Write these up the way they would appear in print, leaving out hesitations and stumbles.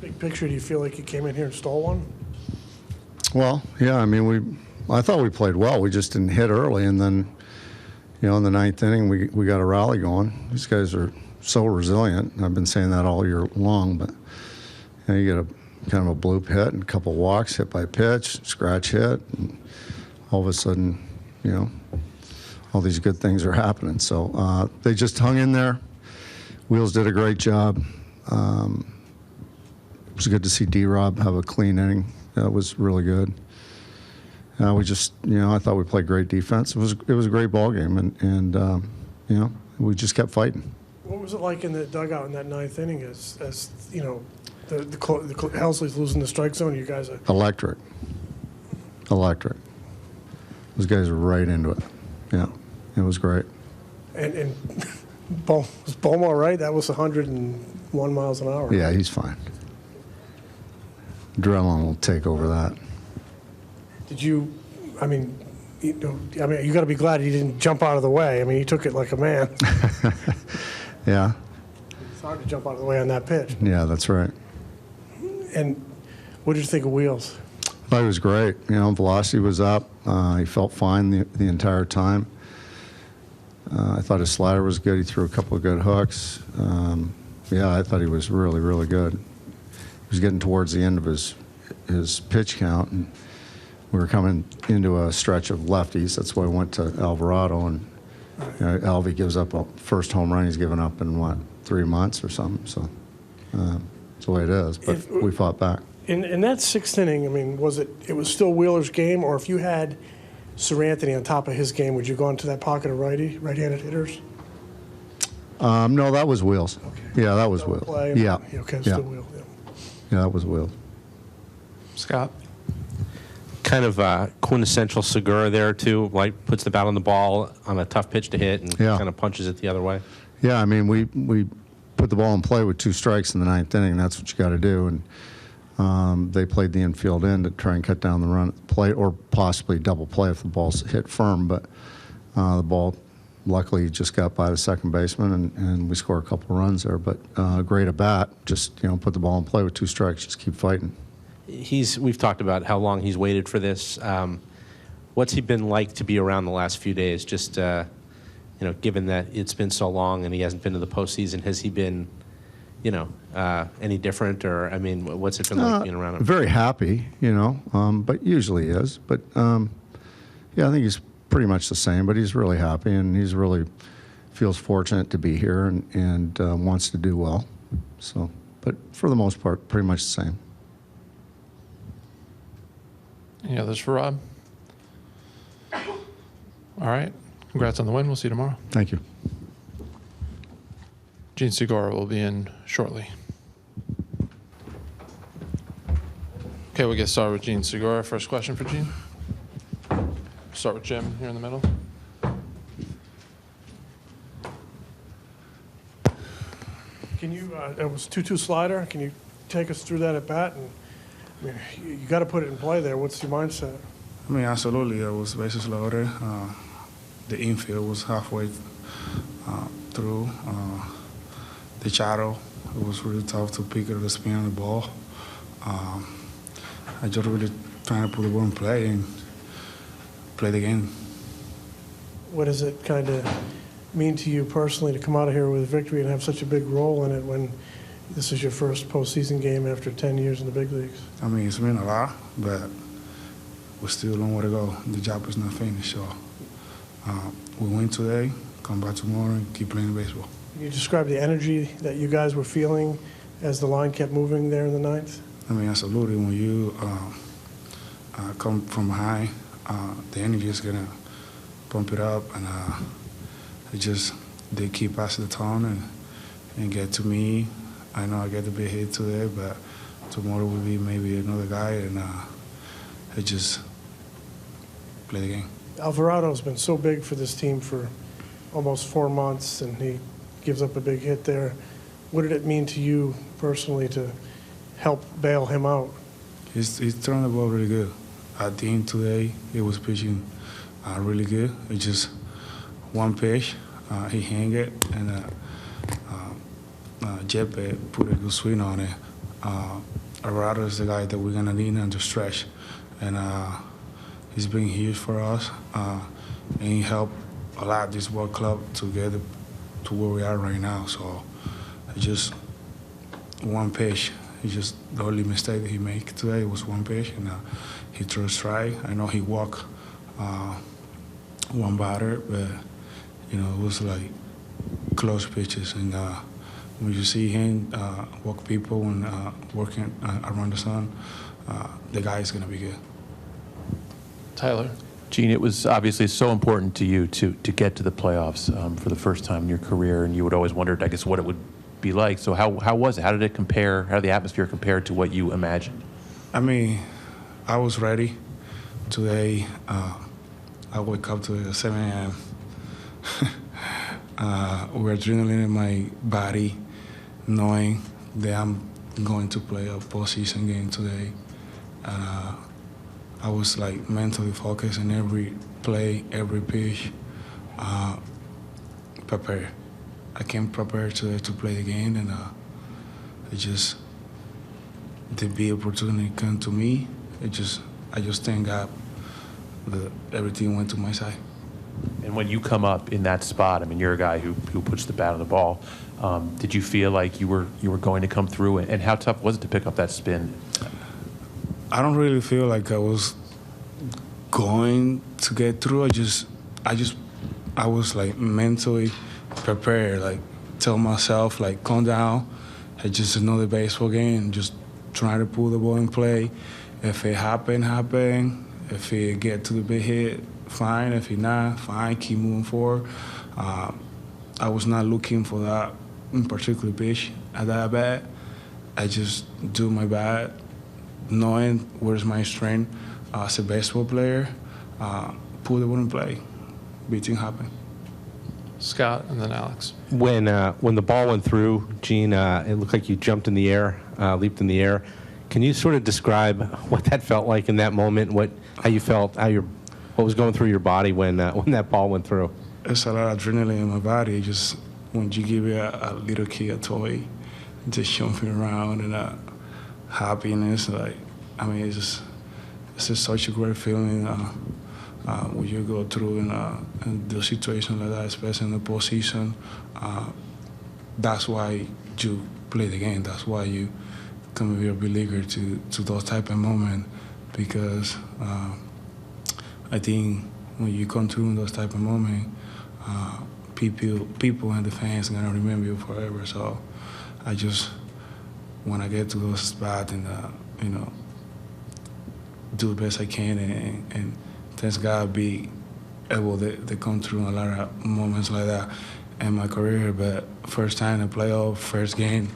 Big picture, do you feel like you came in here and stole one? Well, yeah, I mean, I thought we played well. We just didn't hit early, and then, in the ninth inning, we got a rally going. These guys are so resilient. I've been saying that all year long, but you get a kind of a bloop hit and a couple walks, hit by pitch, scratch hit, and all of a sudden, all these good things are happening. So they just hung in there. Wheels did a great job. It was good to see D-Rob have a clean inning. That was really good. We just, I thought we played great defense. It was a great ball game, and we just kept fighting. What was it like in the dugout in that ninth inning? As the Helsley's losing the strike zone. You guys are electric. Those guys were right into it. Yeah, it was great. And was Bohm all right? That was 101 miles an hour. Yeah, he's fine. Adrenaline will take over that. Did you? You got to be glad he didn't jump out of the way. He took it like a man. Yeah. It's hard to jump out of the way on that pitch. Yeah, that's right. And what did you think of Wheels? I thought he was great. Velocity was up. He felt fine the entire time. I thought his slider was good. He threw a couple of good hooks. I thought he was really, really good. He was getting towards the end of his pitch count, and we were coming into a stretch of lefties. That's why I went to Alvarado, and Alvy gives up a first home run he's given up in, 3 months or something. So that's the way it is, but we fought back. In that sixth inning, it was still Wheeler's game, or if you had Sir Anthony on top of his game, would you go into that pocket of right-handed hitters? No, that was Wheels. Okay. Yeah, that was Wheels. Yeah. Okay, still Wheels. Yeah. Yeah, that was Wheels. Scott? Kind of quintessential Segura there, too, like puts the bat on the ball on a tough pitch to hit and kind of punches it the other way. Yeah, we put the ball in play with 2 strikes in the ninth inning, and that's what you got to do. And they played the infield in to try and cut down the run at the plate, or possibly double play if the ball's hit firm. But the ball, luckily, just got by the second baseman, and we score a couple of runs there. But great at bat, just put the ball in play with 2 strikes, just keep fighting. We've talked about how long he's waited for this. What's he been like to be around the last few days? Just given that it's been so long and he hasn't been to the postseason, has he been, any different? Or what's it been like being around him? Very happy, but usually he is. But I think he's pretty much the same. But he's really happy, and he's really feels fortunate to be here and wants to do well. So, but for the most part, pretty much the same. Any others for Rob? All right. Congrats on the win. We'll see you tomorrow. Thank you. Gene Segura will be in shortly. Okay, we'll get started with Gene Segura. First question for Gene. Start with Jim here in the middle. Can you? It was 2-2 slider. Can you take us through that at bat? And you got to put it in play there. What's your mindset? Absolutely. It was bases loaded. The infield was halfway through. The shadow, it was really tough to pick up the spin on the ball. I just really trying to put the ball in play and play the game. What does it kind of mean to you personally to come out of here with a victory and have such a big role in it when this is your first postseason game after 10 years in the big leagues? It's been a lot, but we're still a long way to go. The job is not finished, so we win today, come back tomorrow, and keep playing baseball. Can you describe the energy that you guys were feeling as the line kept moving there in the ninth? Absolutely. When you come from high, the energy is going to pump it up, and they keep passing the tone and get to me. I know I get a big hit today, but tomorrow will be maybe another guy, and I just play the game. Alvarado's been so big for this team for almost 4 months, and he gives up a big hit there. What did it mean to you personally to help bail him out? He's throwing the ball really good. At the end today, he was pitching really good. It's just one pitch, he hang it, and Jeppe put a good swing on it. Alvarado is the guy that we're gonna need on the stretch, and he's been huge for us, and he helped a lot this ball club to get to where we are right now. So it's just one pitch. It's just the only mistake that he made today was one pitch, and he threw a strike. I know he walked one batter, but it was like close pitches, and when you see him walk people and working around the sun, the guy is going to be good. Tyler. Gene, it was obviously so important to you to get to the playoffs for the first time in your career, and you would always wondered, I guess, what it would be like. So how was it? How did it compare? How did the atmosphere compare to what you imagined? I mean, I was ready. Today, I wake up to 7 a.m. With adrenaline in my body, knowing that I'm going to play a postseason game today. And I was like mentally focused in every play, every pitch, prepared. I came prepared to play the game, and the big opportunity came to me. I just thank God that everything went to my side. And when you come up in that spot, I mean, you're a guy who puts the bat on the ball. Did you feel like you were going to come through? And how tough was it to pick up that spin? I don't really feel like I was going to get through. I was like mentally prepared. Like tell myself like calm down. It's just another baseball game. Just trying to pull the ball in play. If it happen. If it get to the big hit, fine. If it not, fine. Keep moving forward. I was not looking for that in particular pitch at that bat. I just do my bat, knowing where's my strength as a baseball player. Pull the ball in play. Big thing happen. Scott, and then Alex. When the ball went through, Gene, it looked like you jumped in the air, leaped in the air. Can you sort of describe what that felt like in that moment? How you felt? What was going through your body when that ball went through? There's a lot of adrenaline in my body. Just when you give a little kid a toy, just jumping around and happiness. It's just such a great feeling when you go through in the situation like that, especially in the postseason. That's why you play the game. That's why you come to be a believer to those type of moments, because I think when you come through in those type of moments, people and the fans are gonna remember you forever. So I just want to get to those spots and do the best I can, and thanks God be able to come through a lot of moments like that in my career. But first time in the playoff, first game,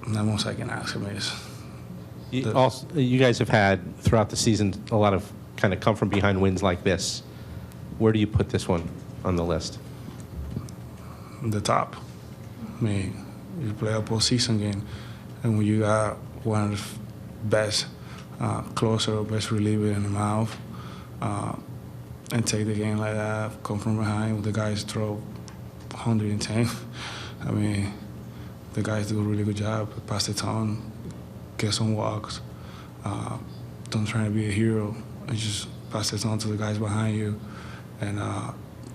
the most I can ask him is. You guys have had throughout the season a lot of kind of come from behind wins like this. Where do you put this one on the list? The top. I mean, you play a postseason game, and when you got one of the best closer or best reliever in the mouth, and take the game like that, come from behind, the guys throw 110. I mean, the guys do a really good job, pass the ton, get some walks. Don't try to be a hero. Just pass it on to the guys behind you, and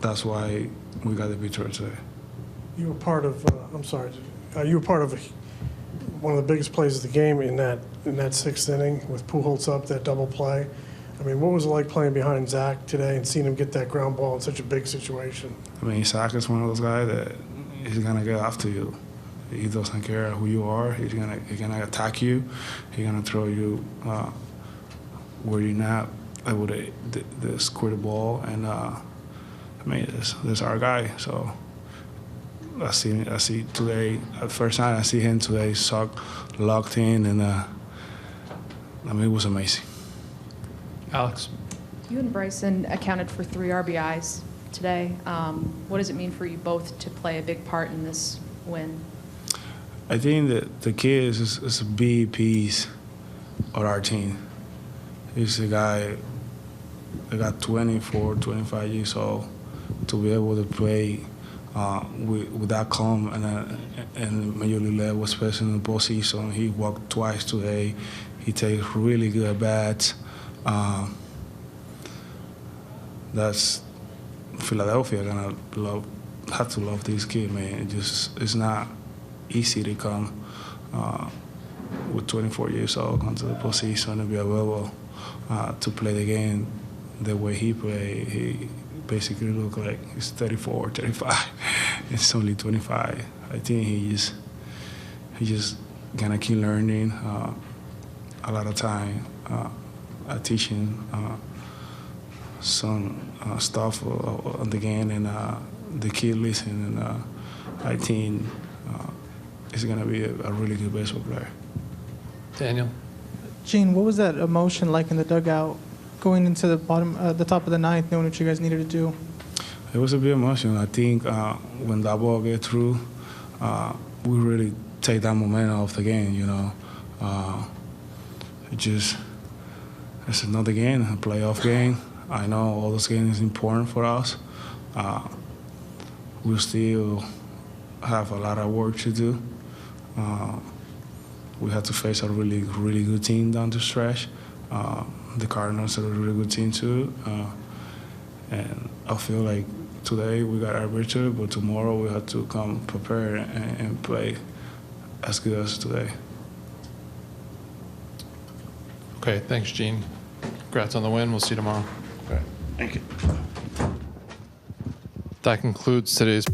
that's why we got the victory today. You were part of, you were part of one of the biggest plays of the game in that sixth inning with Pujols up, that double play. I mean, what was it like playing behind Zach today and seeing him get that ground ball in such a big situation? I mean, Zach is one of those guys that he's gonna get after you. He doesn't care who you are. He's gonna attack you. He's gonna throw you where you're not able to score the ball. And I mean, this our guy. So I see today. At first time I see him today, locked in, and I mean, it was amazing. Alex. You and Bryson accounted for 3 RBIs today. What does it mean for you both to play a big part in this win? I think that the kid is a big piece of our team. He's a guy that got 24, 25 years old to be able to play with that calm and Major League level, especially in the postseason. He walked twice today. He takes really good at bats. That's Philadelphia gonna have to love this kid, man. It's not easy to come with 24 years old come to the postseason and be available to play the game the way he played. He basically looked like he's 34, 35. It's only 25. I think he just gonna keep learning. A lot of time teaching some stuff on the game, and the kid listen, and I think he's gonna be a really good baseball player. Daniel? Gene, what was that emotion like in the dugout going into the top of the ninth, knowing what you guys needed to do? It was a big emotion. I think when that ball get through, we really take that momentum off the game, you know. It's another game, a playoff game. I know all those games is important for us. We still have a lot of work to do. We have to face a really, really good team down the stretch. The Cardinals are a really good team too. And I feel like today we got our victory, but tomorrow we have to come prepared and play as good as today. Okay, thanks, Gene. Congrats on the win. We'll see you tomorrow. Thank you. That concludes today's